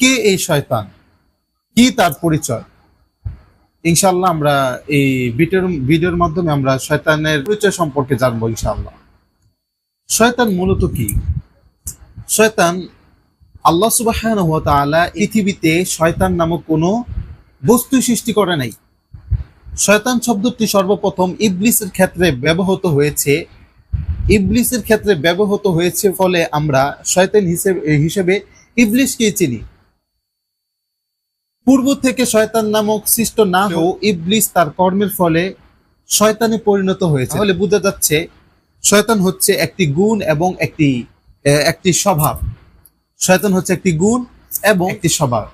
কে এই শয়তান, কি তার পরিচয়? ইনশাআল্লাহ আমরা এই ভিডিওর মাধ্যমে আমরা শয়তানের পরিচয় সম্পর্কে জানবো ইনশাআল্লাহ। শয়তান মূলত কি? শয়তান, আল্লাহ সুবহানাহু ওয়া তাআলা পৃথিবীতে শয়তান নামক কোনো বস্তু সৃষ্টি করে নাই। শয়তান শব্দটি সর্বপ্রথম ইবলিসের ক্ষেত্রে ব্যবহৃত হয়েছে ফলে আমরা শয়তান হিসেবে ইবলিসকে চিনি। পূর্ব থেকে শয়তান নামক সৃষ্ট না হয়েও ইবলিস তার কর্মের ফলে শয়তানে পরিণত হয়েছে। তাহলে বোঝা যাচ্ছে শয়তান হচ্ছে একটি গুণ এবং একটি স্বভাব। শয়তান হচ্ছে একটি গুণ এবং একটি স্বভাব।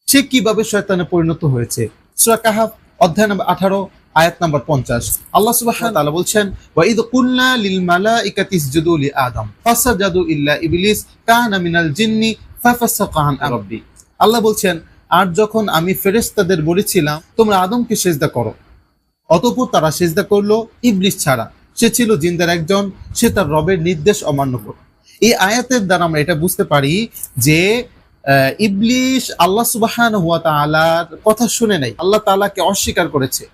সে কিভাবে শয়তানে পরিণত হয়েছে? সূরা কাহাফ অধ্যায় নম্বর 18 আয়াত নম্বর 50 আল্লাহ সুবহানাহু ওয়া তাআলা বলছেন, ওয়া ইয কুলনা লিল মালাইকাতি ইসজুদু লি আদম ফাসাজাদু ইল্লা ইবলিস কানা মিনাল জিন্নি ফাফাসাকা আন রাব্বি। আল্লাহ বলছেন, আর যখন আমি ফেরেশতাদের বলেছিলাম তোমরা আদমকে সিজদা করো, অতঃপর তারা সিজদা করলো ইবলিস ছাড়া, সে ছিল জিনদের একজন, সে তার রবের নির্দেশ অমান্য করল। এই আয়াতের দ্বারা আমরা এটা বুঝতে পারি যে ইবলিস আল্লাহ সুবহানাহু ওয়া তাআলার কথা শুনে নাই, আল্লাহ তাআলাকে অস্বীকার করেছে।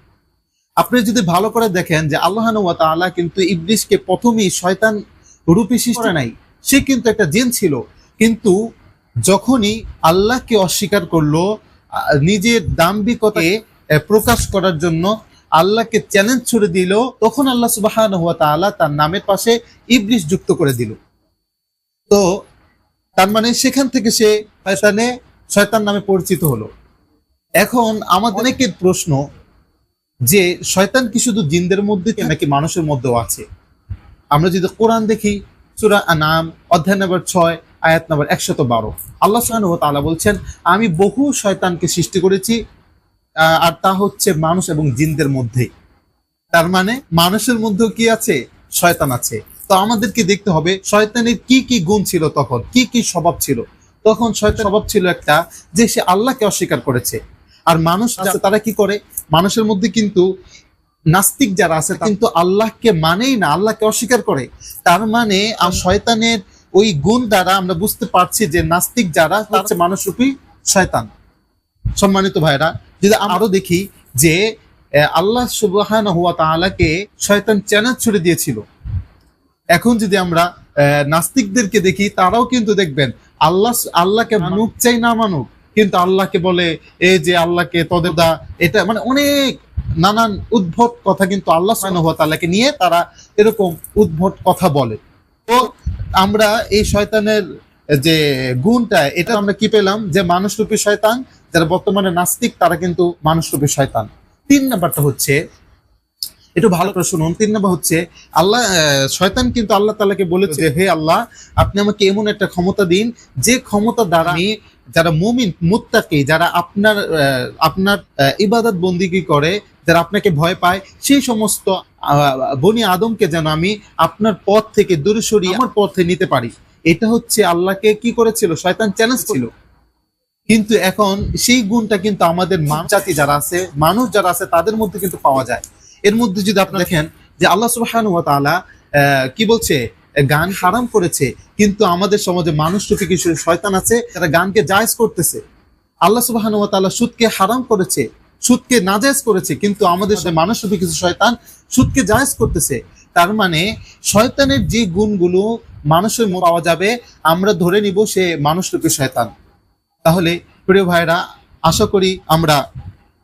আপনি যদি ভালো করে দেখেন যে আল্লাহ সুবহানাহু ওয়া তাআলা কিন্তু ইবলিসকে প্রথমেই শয়তান রূপে সৃষ্টি করে নাই, সে কিন্তু একটা জিন ছিল। কিন্তু যখনই আল্লাহকে অস্বীকার করলো, নিজের দাম্ভিকতাকে প্রকাশ করার জন্য আল্লাহকে চ্যালেঞ্জ ছুড়ে দিল, তখন আল্লাহ সুবহানাহু ওয়া তাআলা তার নামের পাশে ইবলিস যুক্ত করে দিল। তো তার মানে সেখান থেকে সে শয়তান নামে পরিচিত হলো। এখন আমাদের অনেকের প্রশ্ন যে শয়তান কি শুধু জিনদের মধ্যে নাকি মানুষের মধ্যেও আছে? আমরা যদি কোরআন দেখি, সূরা আনাম অধ্যায় নম্বর 6 আয়াত নম্বর 112 আল্লাহ সুবহানাহু ওয়া তাআলা বলছেন, আমি বহু শয়তানকে সৃষ্টি করেছি, আর তা হচ্ছে মানুষ এবং জিনদের মধ্যে। তার মানে মানুষের মধ্যেও কি আছে? শয়তান আছে। তো আমাদেরকে দেখতে হবে শয়তানের কি কি গুণ ছিল, তখন কি কি স্বভাব ছিল। তখন শয়তানের স্বভাব ছিল একটা, যে সে আল্লাহকে অস্বীকার করেছে। আর মানুষ আছে তারা কি করে? মানুষের মধ্যে কিন্তু নাস্তিক যারা আছে কিন্তু আল্লাহকে মানেই না, আল্লাহকে অস্বীকার করে। তার মানে শয়তানের ওই গুণ দ্বারা আমরা বুঝতে পারছি যে নাস্তিক যারা হচ্ছে মানুষরূপী শয়তান। সম্মানিত ভাইরা, যদি আরো দেখি যে আল্লাহ সুবহানাহু ওয়া তাআলাকে শয়তান চ্যালেঞ্জ ছুড়ে দিয়েছিল। এখন যদি আমরা নাস্তিকদেরকে দেখি, তারাও কিন্তু দেখবেন আল্লাহকে মানুক চাই না মানুক, কিন্তু আল্লাহকে বলে এই যে আল্লাহকে তোদের দা, এটা মানে অনেক নানান উদ্ভট কথা কিন্তু আল্লাহ সুবহানাহু ওয়া তাআলাকে নিয়ে তারা এরকম উদ্ভট কথা বলে। তো আমরা এই শয়তানের যে গুণটা, এটা আমরা কি পেলাম? যে মানুষরূপী শয়তান, যারা বর্তমানে নাস্তিক তারা কিন্তু মানুষরূপী শয়তান। 3 নাম্বারটা হচ্ছে, একটু ভালো করে শুনুন, 3 নাম্বার হচ্ছে শয়তান কিন্তু আল্লাহ তাআলাকে বলেছে, হে আল্লাহ, আপনি আমাকে এমন একটা ক্ষমতা দিন যে ক্ষমতা দ্বারা আমি যারা মুমিন মুত্তাকি, যারা আপনার ইবাদত বন্দিগি করে, যারা আপনাকে ভয় পায়, সেই সমস্ত বনি আদমকে যেন আমি আপনার পথ থেকে দূরে সরিয়ে আমার পথে নিতে পারি। এটা হচ্ছে আল্লাহকে কি করেছিল? শয়তান চ্যালেঞ্জ ছিল। কিন্তু এখন সেই গুণটা কিন্তু আমাদের জাতি যারা আছে, মানুষ যারা আছে, তাদের মধ্যে কিন্তু পাওয়া যায়। এর মধ্যে যদি আপনি দেখেন যে আল্লাহ সুবহানাহু ওয়া তাআলা কি বলছে? গান হারাম করেছে, কিন্তু আমাদের সমাজে মানুষরূপী কিছু শয়তান আছে যারা গানকে জায়েজ করতেছে। আল্লাহ সুবহানাহু ওয়া তাআলা সুদকে হারাম করেছে, সুদকে নাজায়েজ করেছে, কিন্তু আমাদের মানুষরূপী কিছু শয়তান সুদকে জায়েজ করতেছে। তার মানে শয়তানের যে গুণগুলো মানুষের মধ্যে পাওয়া যাবে, আমরা ধরে নিব সে মানুষরূপী শয়তান। তাহলে প্রিয় ভাইরা, আশা করি আমরা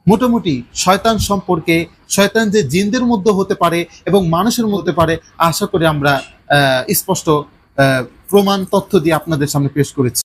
মোটামুটি শয়তান সম্পর্কে, শয়তান যে জিনদের মধ্যে হতে পারে এবং মানুষের মধ্যে পারে, আশা করি আমরা স্পষ্ট প্রমাণ তথ্য দিয়ে আপনাদের সামনে পেশ করেছি।